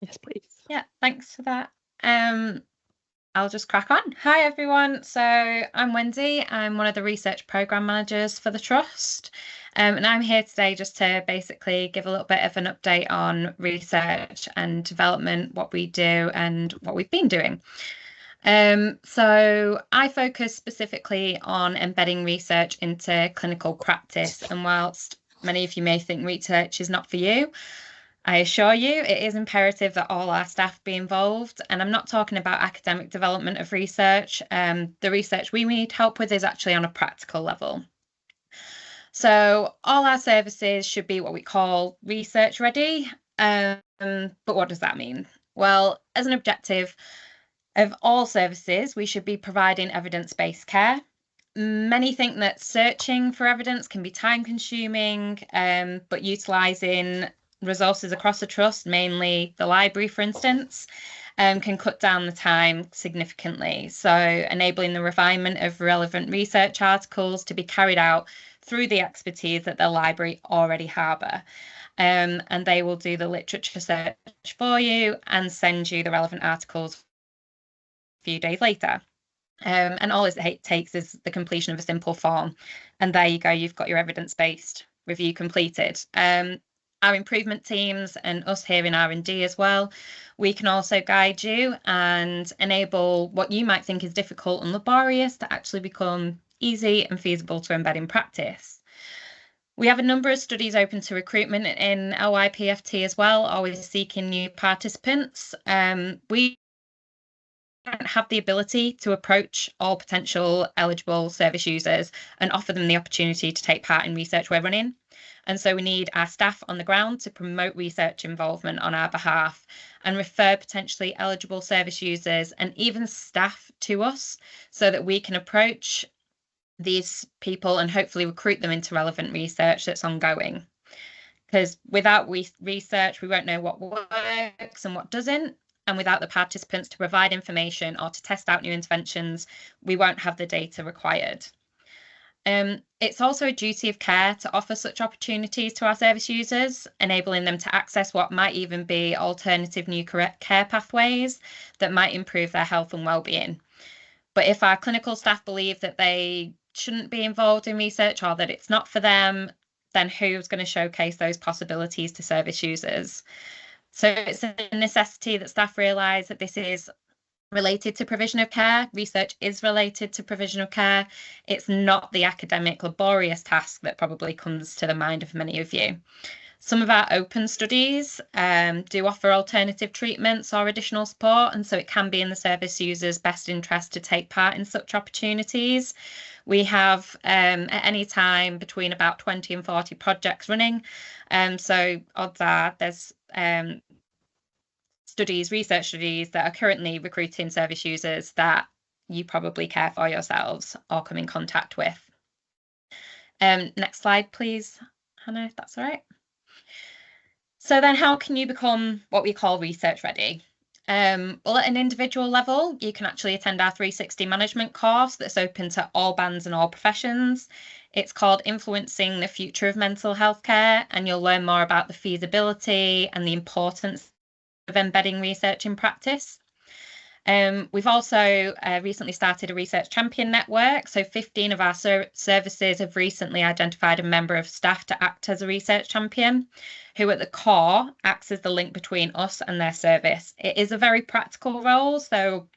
Yes, please. Yeah, thanks for that. I'll just crack on. Hi, everyone. So I'm Wendy. I'm one of the research program managers for the Trust. And I'm here today just to basically give a little bit of an update on research and development, what we do and what we've been doing. So I focus specifically on embedding research into clinical practice. And whilst many of you may think research is not for you, I assure you it is imperative that all our staff be involved. And I'm not talking about academic development of research. The research we need help with is actually on a practical level. So all our services should be what we call research ready. But what does that mean? Well, as an objective of all services, we should be providing evidence-based care. Many think that searching for evidence can be time consuming, but utilising resources across the trust, mainly the library, for instance, can cut down the time significantly. So enabling the refinement of relevant research articles to be carried out through the expertise that the library already harbour. And they will do the literature search for you and send you the relevant articles a few days later. And all it takes is the completion of a simple form. And there you go, you've got your evidence-based review completed. Our improvement teams and us here in R&D as well, we can also guide you and enable what you might think is difficult and laborious to actually become easy and feasible to embed in practice. We have a number of studies open to recruitment in LYPFT as well, always seeking new participants. We don't have the ability to approach all potential eligible service users and offer them the opportunity to take part in research we're running. And so we need our staff on the ground to promote research involvement on our behalf and refer potentially eligible service users and even staff to us so that we can approach these people and hopefully recruit them into relevant research that's ongoing. Because without research, we won't know what works and what doesn't. And without the participants to provide information or to test out new interventions, we won't have the data required. It's also a duty of care to offer such opportunities to our service users, enabling them to access what might even be alternative new care pathways that might improve their health and well-being. But if our clinical staff believe that they shouldn't be involved in research or that it's not for them, then who's going to showcase those possibilities to service users? So it's a necessity that staff realise that this is related to provision of care. Research is related to provision of care. It's not the academic laborious task that probably comes to the mind of many of you. Some of our open studies do offer alternative treatments or additional support, and so it can be in the service user's best interest to take part in such opportunities. We have at any time between about 20 and 40 projects running. So odds are there's research studies that are currently recruiting service users that you probably care for yourselves or come in contact with. Next slide, please, Hannah, if that's all right. So then how can you become what we call research ready? Well, at an individual level, you can actually attend our 360 management course that's open to all bands and all professions. It's called Influencing the Future of Mental Health Care, and you'll learn more about the feasibility and the importance of embedding research in practice. We've also recently started a research champion network. So 15 of our services have recently identified a member of staff to act as a research champion, who at the core acts as the link between us and their service. It is a very practical role, so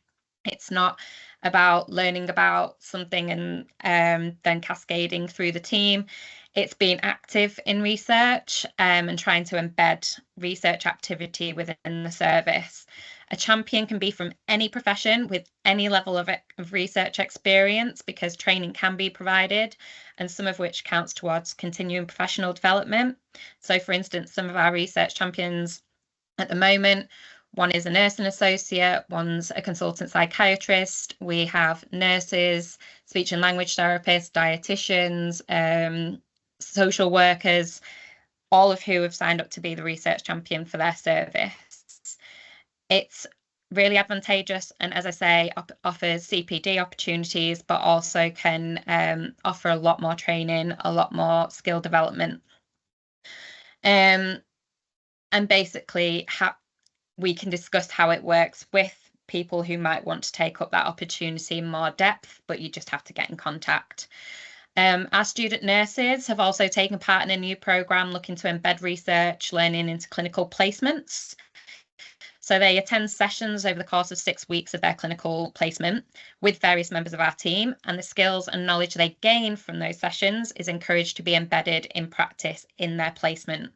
it's not about learning about something and then cascading through the team. It's being active in research and trying to embed research activity within the service. A champion can be from any profession with any level of research experience because training can be provided, and some of which counts towards continuing professional development. So, for instance, some of our research champions at the moment, one is a nursing associate, one's a consultant psychiatrist. We have nurses, speech and language therapists, dietitians, social workers, all of who have signed up to be the research champion for their service. It's really advantageous and, as I say, offers CPD opportunities, but also can offer a lot more training, a lot more skill development. And basically we can discuss how it works with people who might want to take up that opportunity in more depth, but you just have to get in contact. Our student nurses have also taken part in a new programme looking to embed research learning into clinical placements. So they attend sessions over the course of 6 weeks of their clinical placement with various members of our team, and the skills and knowledge they gain from those sessions is encouraged to be embedded in practice in their placement.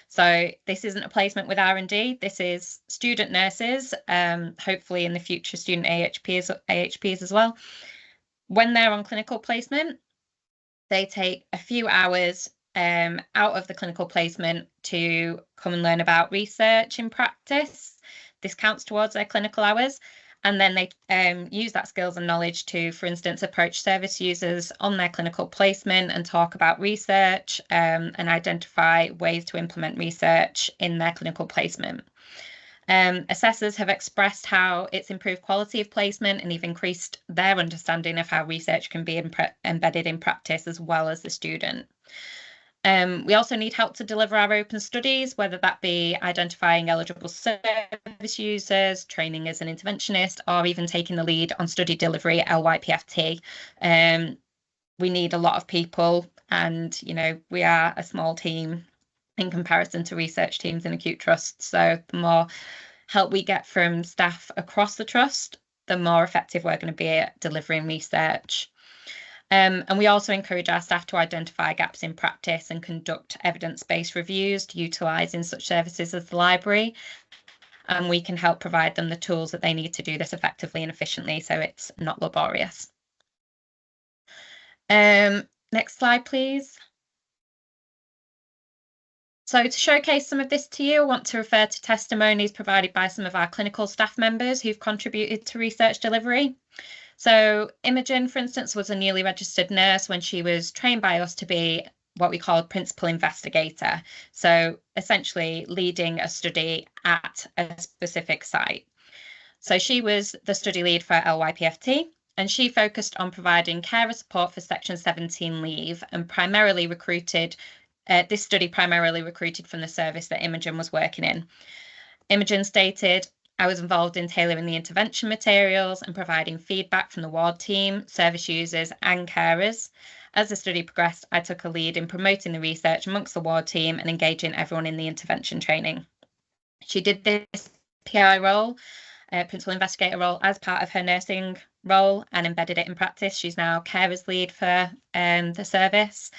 So this isn't a placement with R&D, this is student nurses, hopefully in the future student AHPs as well. When they're on clinical placement, they take a few hours out of the clinical placement to come and learn about research in practice. This counts towards their clinical hours. And then they use that skills and knowledge to, for instance, approach service users on their clinical placement and talk about research and identify ways to implement research in their clinical placement. Assessors have expressed how it's improved quality of placement and have increased their understanding of how research can be embedded in practice as well as the student. We also need help to deliver our open studies, whether that be identifying eligible service users, training as an interventionist, or even taking the lead on study delivery at LYPFT. We need a lot of people, and we are a small team in comparison to research teams in acute trusts. So the more help we get from staff across the trust, the more effective we're going to be at delivering research. And we also encourage our staff to identify gaps in practice and conduct evidence-based reviews, utilising such services as the library. And we can help provide them the tools that they need to do this effectively and efficiently, so it's not laborious. Next slide, please. So to showcase some of this to you, I want to refer to testimonies provided by some of our clinical staff members who've contributed to research delivery. So Imogen, for instance, was a newly registered nurse when she was trained by us to be what we call a principal investigator. So essentially leading a study at a specific site. So she was the study lead for LYPFT, and she focused on providing carer support for Section 17 leave and primarily recruited this study primarily recruited from the service that Imogen was working in. Imogen stated, I was involved in tailoring the intervention materials and providing feedback from the ward team, service users and carers. As the study progressed, I took a lead in promoting the research amongst the ward team and engaging everyone in the intervention training. She did this PI role, principal investigator role, as part of her nursing role and embedded it in practice. She's now carers lead for the service,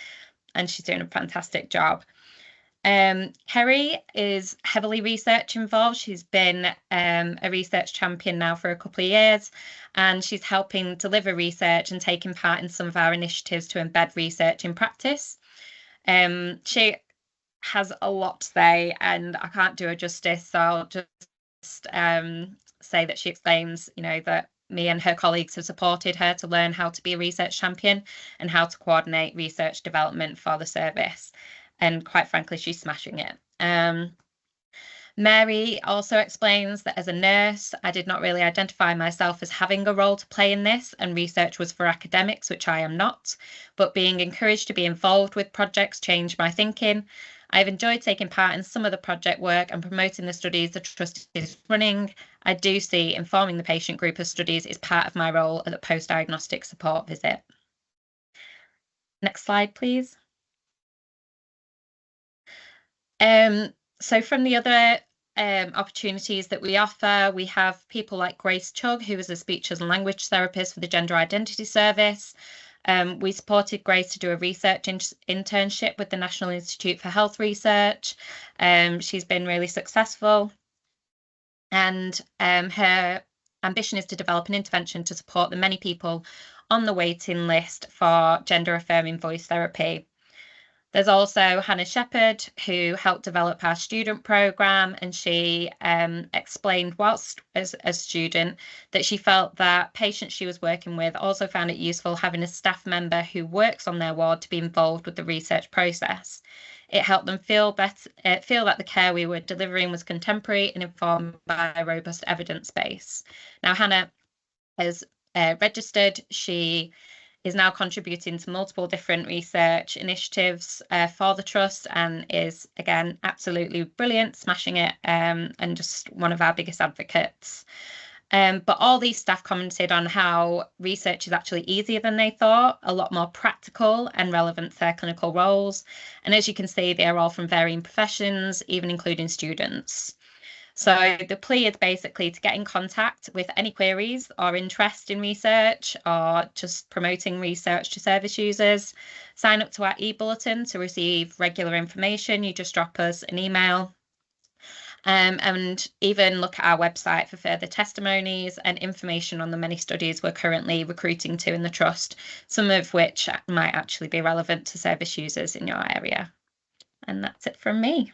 and she's doing a fantastic job. Kerry is heavily research involved. She's been a research champion now for a couple of years, and she's helping deliver research and taking part in some of our initiatives to embed research in practice. She has a lot to say, and I can't do her justice, so I'll just say that she explains, that me and her colleagues have supported her to learn how to be a research champion and how to coordinate research development for the service. And quite frankly, she's smashing it. Mary also explains that as a nurse, I did not really identify myself as having a role to play in this, and research was for academics, which I am not. But being encouraged to be involved with projects changed my thinking. I've enjoyed taking part in some of the project work and promoting the studies the trust is running. I do see informing the patient group of studies is part of my role at a post-diagnostic support visit. Next slide, please. So from the other opportunities that we offer, we have people like Grace Chugg, who is a speech and language therapist for the Gender Identity Service. We supported Grace to do a research internship with the National Institute for Health Research. She's been really successful, and her ambition is to develop an intervention to support the many people on the waiting list for gender-affirming voice therapy. There's also Hannah Shepherd, who helped develop our student programme, and she explained whilst as a student that she felt that patients she was working with also found it useful having a staff member who works on their ward to be involved with the research process. It helped them feel that the care we were delivering was contemporary and informed by a robust evidence base. Now, Hannah has registered. She is now contributing to multiple different research initiatives for the Trust, and is, again, absolutely brilliant, smashing it, and just one of our biggest advocates. But all these staff commented on how research is actually easier than they thought, a lot more practical and relevant to their clinical roles. And as you can see, they're all from varying professions, even including students. So the plea is basically to get in contact with any queries or interest in research, or just promoting research to service users. Sign up to our e-bulletin to receive regular information. You just drop us an email. And even look at our website for further testimonies and information on the many studies we're currently recruiting to in the Trust, some of which might actually be relevant to service users in your area. And that's it from me.